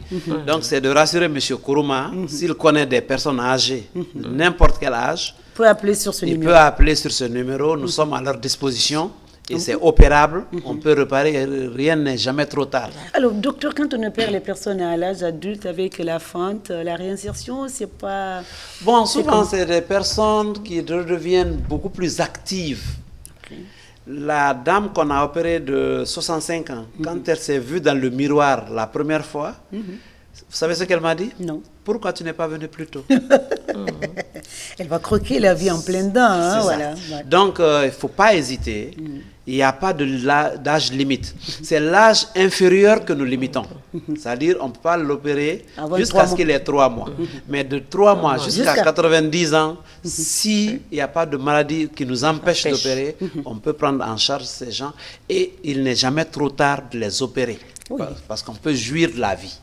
Donc, c'est de rassurer M. Kourouma, s'il connaît des personnes âgées, de n'importe quel âge, il peut appeler sur ce numéro. Il peut appeler sur ce numéro. Nous sommes à leur disposition et c'est opérable. On peut réparer. Rien n'est jamais trop tard. Alors, docteur, quand on opère les personnes à l'âge adulte avec la fente, la réinsertion, c'est pas... Bon, souvent, c'est des personnes qui redeviennent beaucoup plus actives. La dame qu'on a opérée de 65 ans, quand elle s'est vue dans le miroir la première fois, vous savez ce qu'elle m'a dit? Non. Pourquoi tu n'es pas venu plus tôt? Elle va croquer la vie en plein dedans. Hein, voilà. Donc, il ne faut pas hésiter. Il n'y a pas d'âge limite. C'est l'âge inférieur que nous limitons. C'est-à-dire qu'on ne peut pas l'opérer jusqu'à ce qu'il ait 3 mois. Mais de 3 mois jusqu'à 90 ans, s'il n'y a pas de maladie qui nous empêche d'opérer, on peut prendre en charge ces gens. Et il n'est jamais trop tard de les opérer. Parce qu'on peut jouir de la vie.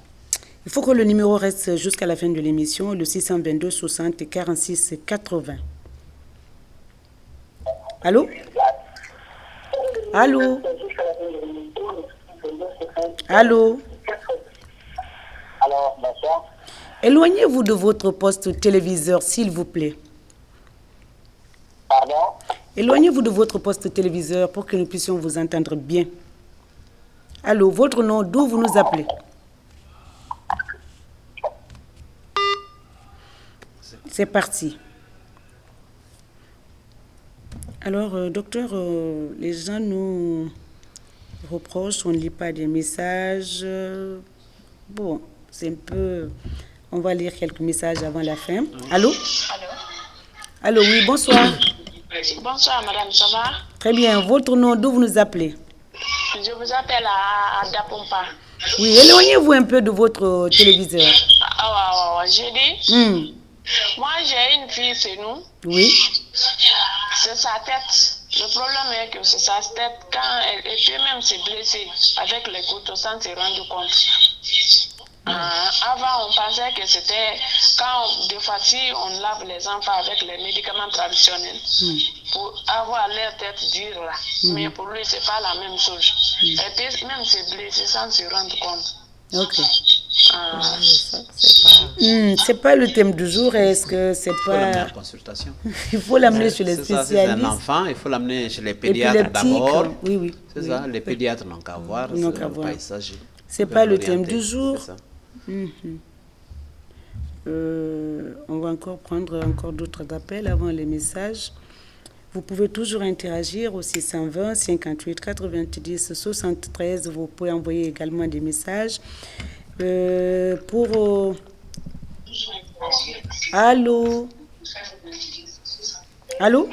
Il faut que le numéro reste jusqu'à la fin de l'émission, le 622 60 46 80. Allô? Allô? Allô? Alors, bonsoir. Éloignez-vous de votre poste téléviseur, s'il vous plaît. Pardon? Éloignez-vous de votre poste téléviseur pour que nous puissions vous entendre bien. Allô, votre nom, d'où vous nous appelez? C'est parti. Alors, docteur, les gens nous reprochent, on ne lit pas des messages. Bon, c'est un peu... On va lire quelques messages avant la fin. Allô? Allô, oui, bonsoir. Bonsoir, madame, ça va? Très bien. Votre nom, d'où vous nous appelez? Je vous appelle à Dapompa. Oui, éloignez-vous un peu de votre téléviseur. Ah, ouais, j'ai dit. Moi, j'ai une fille chez nous. Oui. C'est sa tête. Le problème est que c'est sa tête. Quand elle était même s'est blessée avec les couteaux sans se rendre compte. Avant, on pensait que c'était quand, des fois, si on lave les enfants avec les médicaments traditionnels pour avoir leur tête dure là. Mais pour lui, c'est pas la même chose. Elle peut même se blesser sans se rendre compte. Ok. C'est pas le thème du jour. Est-ce que c'est pas... Il faut l'amener en consultation. Il faut l'amener chez les spécialistes. C'est un enfant, il faut l'amener chez les pédiatres d'abord. Oui. C'est ça, les pédiatres n'ont qu'à voir. Il s'agit. C'est pas le thème du jour. On va encore prendre d'autres appels avant les messages. Vous pouvez toujours interagir au 620 58 90 73. Vous pouvez envoyer également des messages. Allô? Allô?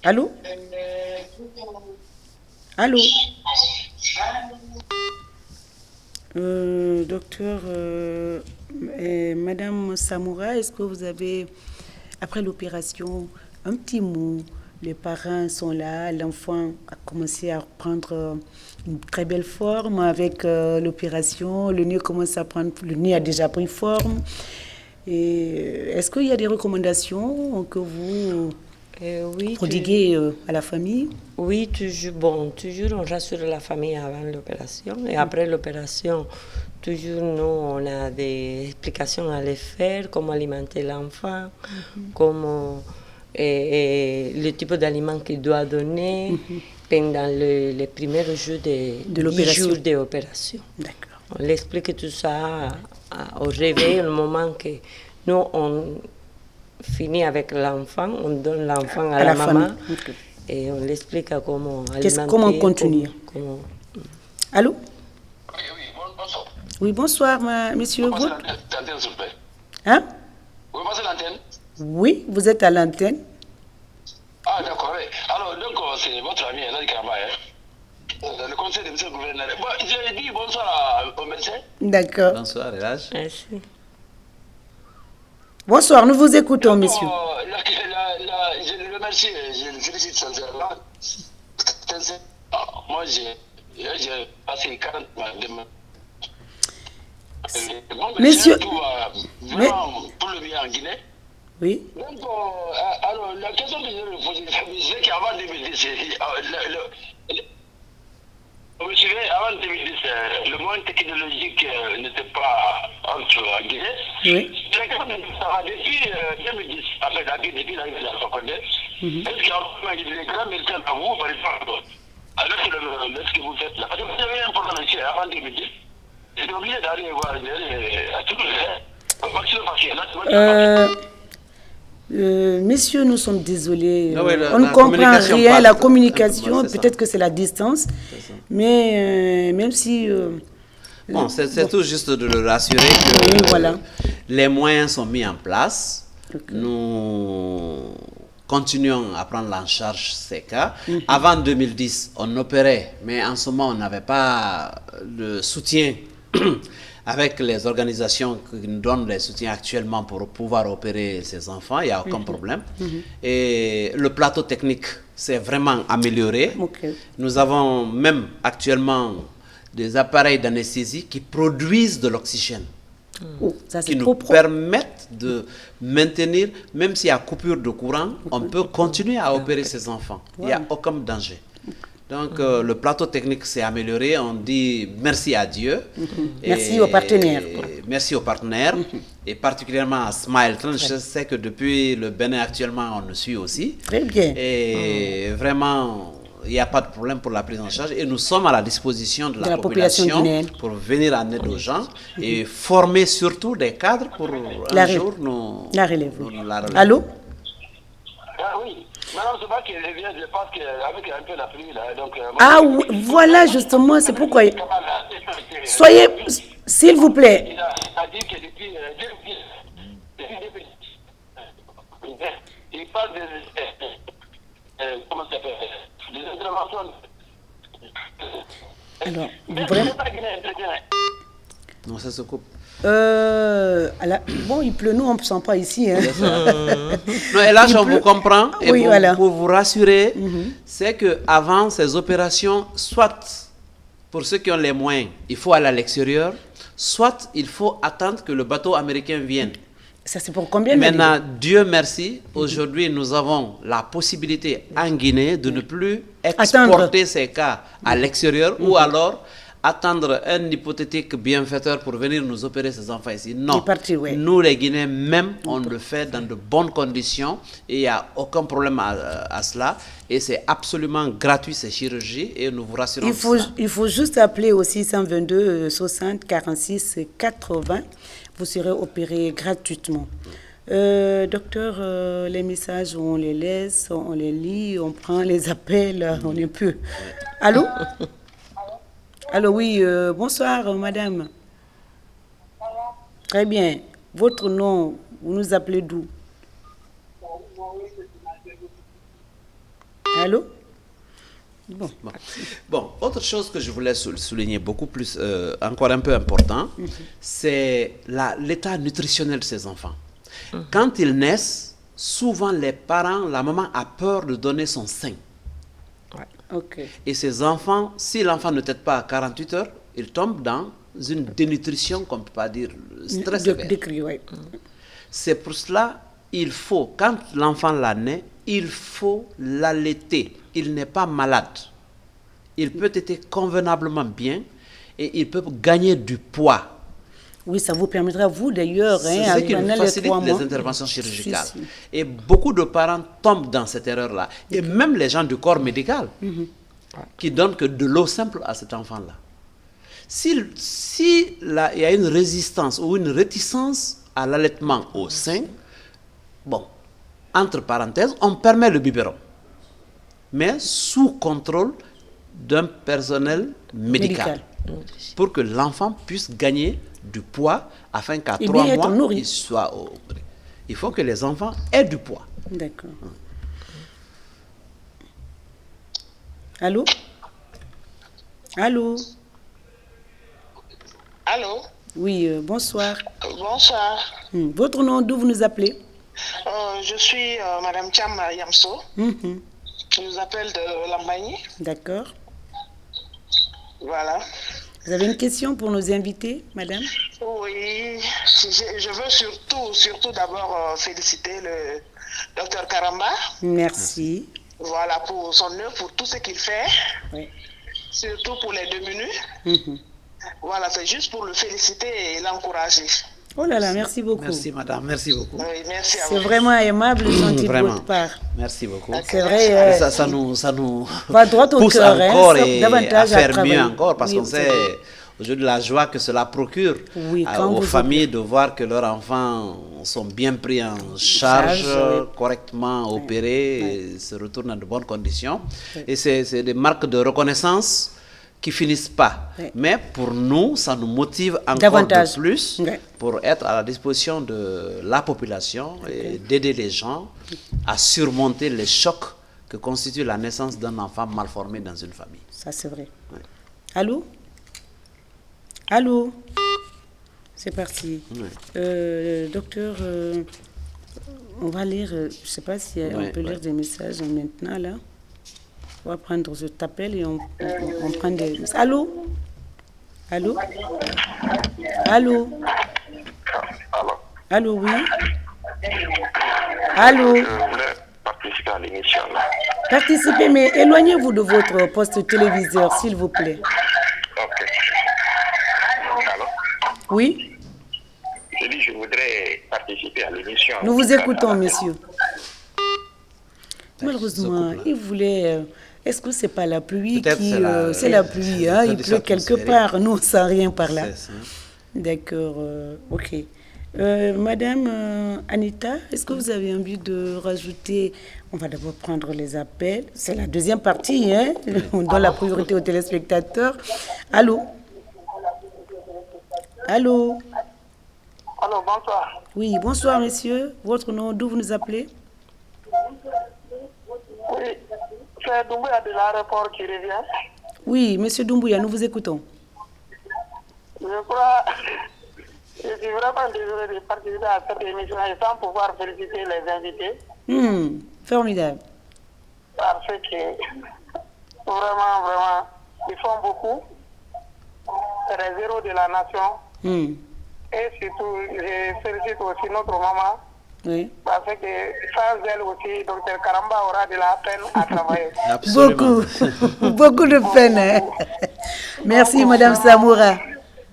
Allô? Allô? Docteur, Madame Samoura, est-ce que vous avez, après l'opération, un petit mot? Les parents sont là, l'enfant a commencé à prendre une très belle forme avec l'opération, le nez a déjà pris forme. Et est-ce qu'il y a des recommandations que vous prodiguez à la famille? Oui, toujours on rassure la famille avant l'opération et après l'opération, toujours nous on a des explications à les faire, comment alimenter l'enfant, comment le type d'aliments qu'il doit donner pendant les premiers jours de l'opération. D'accord. On l'explique tout ça au réveil, au moment que nous on finit avec l'enfant, on donne l'enfant à la maman et on l'explique comment alimenter. Comment continuer. Allô? Oui, bonsoir. Oui, bonsoir, monsieur. Vous passez l'antenne, s'il vous plaît. Hein? Vous passez l'antenne? Oui, vous êtes à l'antenne. Ah, d'accord, oui. Alors, donc, c'est votre ami, Elad Karama, le conseil de monsieur le gouverneur. Bon, j'ai dit bonsoir au médecin. D'accord. Bonsoir, Elad. Merci. Bonsoir, nous vous écoutons, monsieur. Je le remercie, je le félicite sincèrement. Moi, j'ai passé 40 mois demain. Monsieur, vraiment pour le mieux en Guinée. Oui. Donc, alors, la question que je vais poser, c'est qu'avant 2010, vous me suivez, avant 2010, le moyen technologique n'était pas entre en Guinée. Oui. Depuis 2010, après depuis l'arrivée de l'Alpha Condé, est-ce qu'il y a des grands médecins à vous, par exemple, avec ce que vous faites là? Parce que vous avez un problème ici avant 2010. J'étais obligé d'aller voir à Toulouse. Messieurs, nous sommes désolés. On ne comprend rien. La communication, peut-être que c'est la distance. Mais même si... Bon, c'est tout juste de le rassurer que les moyens sont mis en place. Nous continuons à prendre en charge ces cas. Avant 2010, on opérait, mais en ce moment, on n'avait pas le soutien avec les organisations qui nous donnent les soutiens actuellement pour pouvoir opérer ces enfants. Il n'y a aucun problème. Et le plateau technique s'est vraiment amélioré. Nous avons même actuellement des appareils d'anesthésie qui produisent de l'oxygène. Qui nous permettent de maintenir, même s'il y a coupure de courant, on peut continuer à opérer ces enfants. Il n'y a aucun danger. Donc, le plateau technique s'est amélioré. On dit merci à Dieu. Merci aux partenaires. Merci aux partenaires. Et particulièrement à Smile Trend. Je sais que depuis le Bénin, actuellement, on nous suit aussi. Très bien. Et vraiment, il n'y a pas de problème pour la prise en charge. Et nous sommes à la disposition de la population pour venir en aide aux gens et former surtout des cadres pour un jour nous la relève. Allô? Ah oui. Madame, c'est pas qu'elle vient, je pense qu'avec un peu la pluie là. Donc, oui, voilà justement, c'est pourquoi. Soyez, s'il vous plaît. Il parle comment ça s'appelle, des interventions. Alors, vraiment. Non, ça se coupe. Bon, il pleut, nous on ne sent pas ici. Hein. Non, et là, je vous comprends. Et oui, pour vous rassurer, c'est qu'avant ces opérations, soit pour ceux qui ont les moyens, il faut aller à l'extérieur, soit il faut attendre que le bateau américain vienne. Ça, c'est pour combien? Maintenant, Dieu merci, aujourd'hui, nous avons la possibilité en Guinée de ne plus exporter ces cas à l'extérieur ou alors attendre un hypothétique bienfaiteur pour venir nous opérer ces enfants ici. Non, nous les Guinéens même, on le fait dans de bonnes conditions et il n'y a aucun problème à cela. Et c'est absolument gratuit ces chirurgies et nous vous rassurons. Il faut juste appeler au 622 60 46 80. Vous serez opéré gratuitement. Docteur, les messages, on les laisse, on les lit, on prend les appels, on est peu. Allô? Allô, oui, bonsoir, madame. Très bien. Votre nom, vous nous appelez d'où? Allô? Bon, autre chose que je voulais souligner beaucoup plus, encore un peu important, c'est l'état nutritionnel de ces enfants. Quand ils naissent, souvent les parents, la maman a peur de donner son sein. Et ces enfants, si l'enfant ne tète pas à 48 heures, il tombe dans une dénutrition, qu'on ne peut pas dire, très sévère. C'est pour cela, il faut, quand l'enfant naît, il faut l'allaiter. Il n'est pas malade. Il peut être convenablement bien et il peut gagner du poids. Oui, ça vous permettra, vous d'ailleurs, c'est ce qui nous facilite les interventions chirurgicales. Et beaucoup de parents tombent dans cette erreur-là. Et même les gens du corps médical qui donnent que de l'eau simple à cet enfant-là. Si il y a une résistance ou une réticence à l'allaitement au sein, bon, entre parenthèses, on permet le biberon, mais sous contrôle d'un personnel médical. Pour que l'enfant puisse gagner du poids afin qu'à 3 mois, il soit au... Il faut que les enfants aient du poids. D'accord. Allô? Allô? Allô? Oui, bonsoir. Bonsoir. Votre nom, d'où vous nous appelez? Je suis Madame Cham Yamso. Je nous appelle de Lambagne. D'accord. Voilà. Vous avez une question pour nos invités, madame? Oui, je veux surtout d'abord féliciter le docteur Karamba. Merci. Voilà, pour son œuvre, pour tout ce qu'il fait. Oui. Surtout pour les 2 minutes. Voilà, c'est juste pour le féliciter et l'encourager. Oh là là, merci beaucoup. Merci madame, merci beaucoup. Oui, merci à vous. C'est vraiment aimable et gentil de votre part. Merci beaucoup. C'est vrai. Ça nous pousse encore et à faire mieux encore parce qu'on sait aujourd'hui la joie que cela procure aux familles de voir que leurs enfants sont bien pris en charge, correctement opérés et se retournent dans de bonnes conditions. Et c'est des marques de reconnaissance qui finissent pas. Mais pour nous, ça nous motive encore de plus pour être à la disposition de la population et d'aider les gens à surmonter les chocs que constitue la naissance d'un enfant mal formé dans une famille. Ça, c'est vrai. Allô? Allô? C'est parti. Docteur, on va lire, je ne sais pas si on peut lire des messages maintenant, là. On va prendre cet appel et on prend des... Allô? Allô? Allô? Allô, oui? Allô? Je voulais participer à l'émission là. Participez, mais éloignez-vous de votre poste téléviseur, s'il vous plaît. Ok. Allô? Oui? J'ai dit, je voudrais participer à l'émission. Nous vous écoutons, monsieur. Malheureusement, il voulait... Est-ce que c'est pas la pluie qui... c'est la pluie, hein? Il pleut quelque part. Nous, on ne sent rien par là. D'accord, ok. Madame Anita, est-ce que vous avez envie de rajouter... On va d'abord prendre les appels. C'est la deuxième partie, hein? On donne la priorité aux téléspectateurs. Allô? Allô? Allô, bonsoir. Oui, bonsoir, monsieur. Votre nom, d'où vous nous appelez? Oui, c'est Doumbouya de l'aéroport qui revient. Oui, monsieur Doumbouya, nous vous écoutons. Je crois... Je suis vraiment désolé de participer à cette émission et sans pouvoir féliciter les invités. Formidable. Parce que vraiment, ils font beaucoup. C'est les héros de la nation. Et surtout, je félicite aussi notre maman. Oui. Parce que sans elle aussi, Dr Karamba aura de la peine à travailler. Absolument. Beaucoup de peine. Hein? Merci, Madame Samoura.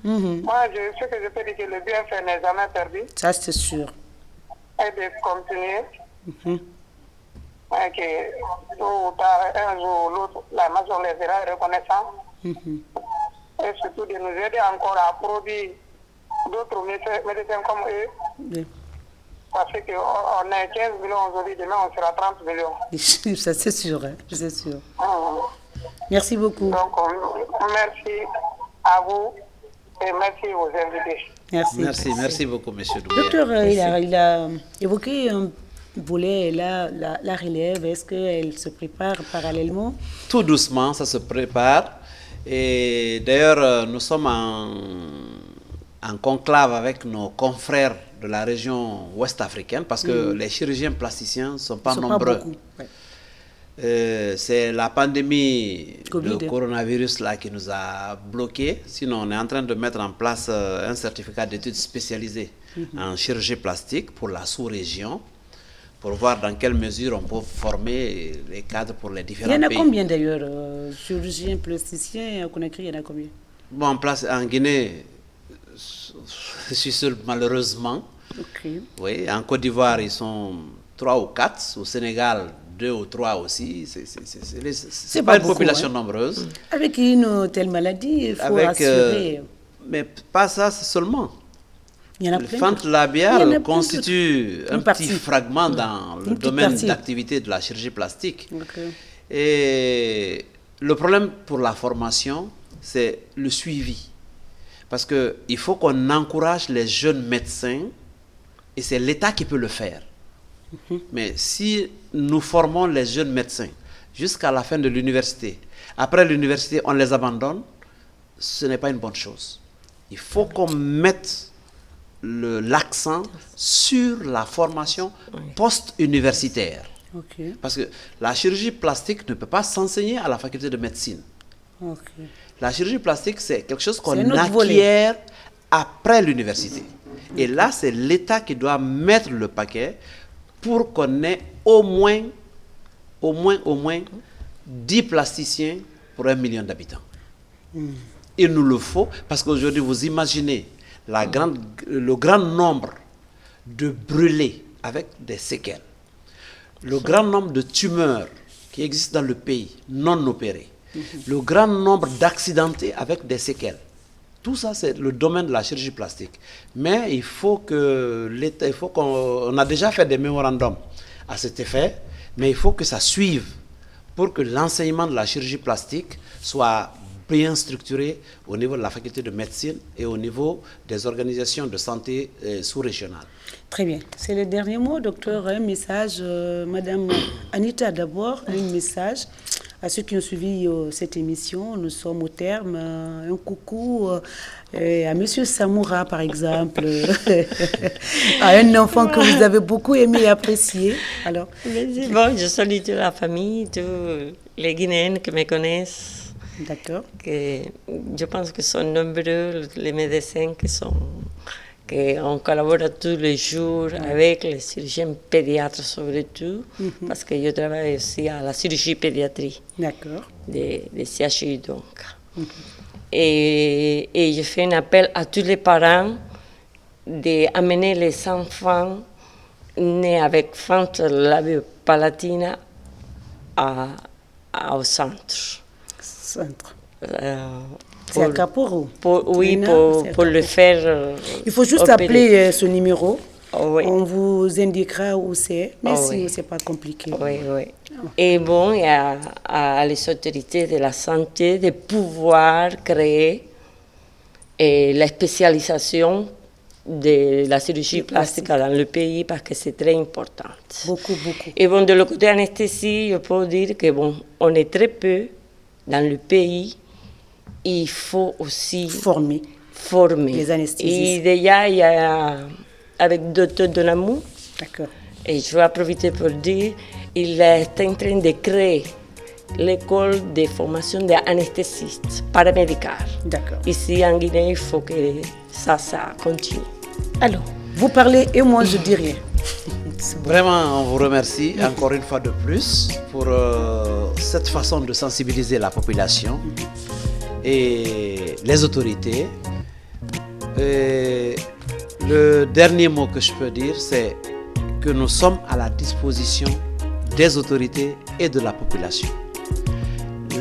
Moi, ce que je peux dire, que le bienfait n'est jamais perdu. Ça, c'est sûr. Et de continuer. Et que tôt ou tard, un jour ou l'autre, la nation les sera reconnaissante. Et surtout de nous aider encore à produire d'autres médecins comme eux. Oui. Parce qu'on est 15 millions aujourd'hui, demain on sera 30 millions. Ça, c'est sûr, hein? C'est sûr. Merci beaucoup. Donc, merci à vous. Et merci aux invités. Merci beaucoup, monsieur Doumbouya. Docteur, il a évoqué un volet, la relève. Est-ce qu'elle se prépare parallèlement? Tout doucement, ça se prépare. Et d'ailleurs, nous sommes en conclave avec nos confrères de la région ouest africaine parce que les chirurgiens plasticiens ne sont pas nombreux. Pas beaucoup. C'est la pandémie de coronavirus là qui nous a bloqués. Sinon, on est en train de mettre en place un certificat d'études spécialisées en chirurgie plastique pour la sous-région, pour voir dans quelle mesure on peut former les cadres pour les différents pays. Il y en a combien d'ailleurs, chirurgiens plasticiens à Conakry, il y en a combien? Bon, en Guinée, je suis seul malheureusement. Okay. Oui, en Côte d'Ivoire, ils sont 3 ou 4. Au Sénégal, 2 ou 3 aussi. C'est pas une population nombreuse. Avec une telle maladie, il faut assurer. Mais pas ça seulement. Il y en a le fente labiale constitue un petit fragment dans le domaine d'activité de la chirurgie plastique. Okay. Et le problème pour la formation, c'est le suivi. Parce qu'il faut qu'on encourage les jeunes médecins, et c'est l'État qui peut le faire. Mais si nous formons les jeunes médecins jusqu'à la fin de l'université, après l'université, on les abandonne, ce n'est pas une bonne chose. Il faut qu'on mette l'accent sur la formation post-universitaire. Okay. Parce que la chirurgie plastique ne peut pas s'enseigner à la faculté de médecine. Okay. La chirurgie plastique, c'est quelque chose qu'on acquiert après l'université. Et là, c'est l'État qui doit mettre le paquet pour qu'on ait au moins 10 plasticiens pour 1 million d'habitants. Il nous le faut, parce qu'aujourd'hui, vous imaginez le grand nombre de brûlés avec des séquelles, le grand nombre de tumeurs qui existent dans le pays, non opérées, le grand nombre d'accidentés avec des séquelles. Tout ça, c'est le domaine de la chirurgie plastique. Mais il faut que l'État, on a déjà fait des mémorandums à cet effet, mais il faut que ça suive pour que l'enseignement de la chirurgie plastique soit bien structuré au niveau de la faculté de médecine et au niveau des organisations de santé sous-régionales. Très bien. C'est le dernier mot, docteur. Un message, Madame Anita, d'abord, un message à ceux qui ont suivi cette émission. Nous sommes au terme. Un coucou à Monsieur Samoura, par exemple, à un enfant que vous avez beaucoup aimé et apprécié. Alors. Bon, je salue toute la famille, tous les Guinéennes qui me connaissent. D'accord. Je pense que sont nombreux les médecins On collabore tous les jours avec les chirurgiens pédiatres surtout, parce que je travaille aussi à la chirurgie pédiatrie. D'accord. Des CHU donc. Et je fais un appel à tous les parents d'amener les enfants nés avec fente labio-palatina au centre. C'est à Caporo. Oui, pour le faire. Il faut juste appeler ce numéro. Oui. On vous indiquera où c'est. Merci, c'est pas compliqué. Oui. Et bon, il y a à les autorités de la santé de pouvoir créer la spécialisation de la chirurgie plastique dans le pays parce que c'est très important. Beaucoup. Et bon, de le côté anesthésie, je peux dire que bon, on est très peu dans le pays. Il faut aussi former les anesthésistes. Et déjà, il y a avec le docteur Donamou, d'accord. Et je vais profiter pour dire, il est en train de créer l'école de formation d'anesthésistes paramédicales. D'accord. Ici en Guinée, il faut que ça continue. Alors, vous parlez et moi je dis rien. Vraiment, on vous remercie encore une fois de plus pour cette façon de sensibiliser la population et les autorités. Et le dernier mot que je peux dire, c'est que nous sommes à la disposition des autorités et de la population.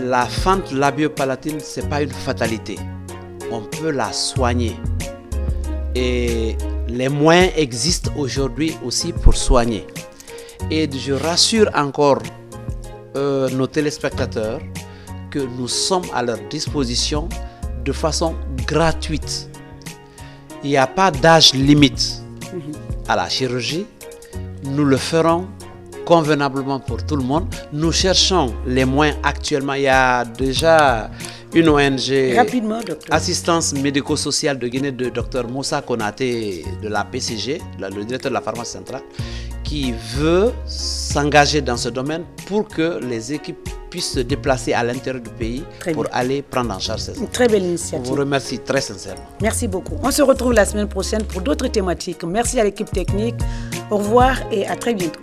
La fente labio-palatine, ce n'est pas une fatalité. On peut la soigner. Et les moyens existent aujourd'hui aussi pour soigner. Et je rassure encore nos téléspectateurs que nous sommes à leur disposition de façon gratuite. Il n'y a pas d'âge limite à la chirurgie. Nous le ferons convenablement pour tout le monde. Nous cherchons les moyens actuellement. Il y a déjà une ONG, rapidement, docteur, Assistance médico-sociale de Guinée, de Dr Moussa Konaté de la PCG, le directeur de la pharmacie centrale, qui veut s'engager dans ce domaine pour que les équipes puissent se déplacer à l'intérieur du pays pour aller prendre en charge ces enfants. Une très belle initiative. Je vous remercie très sincèrement. Merci beaucoup. On se retrouve la semaine prochaine pour d'autres thématiques. Merci à l'équipe technique. Au revoir et à très bientôt.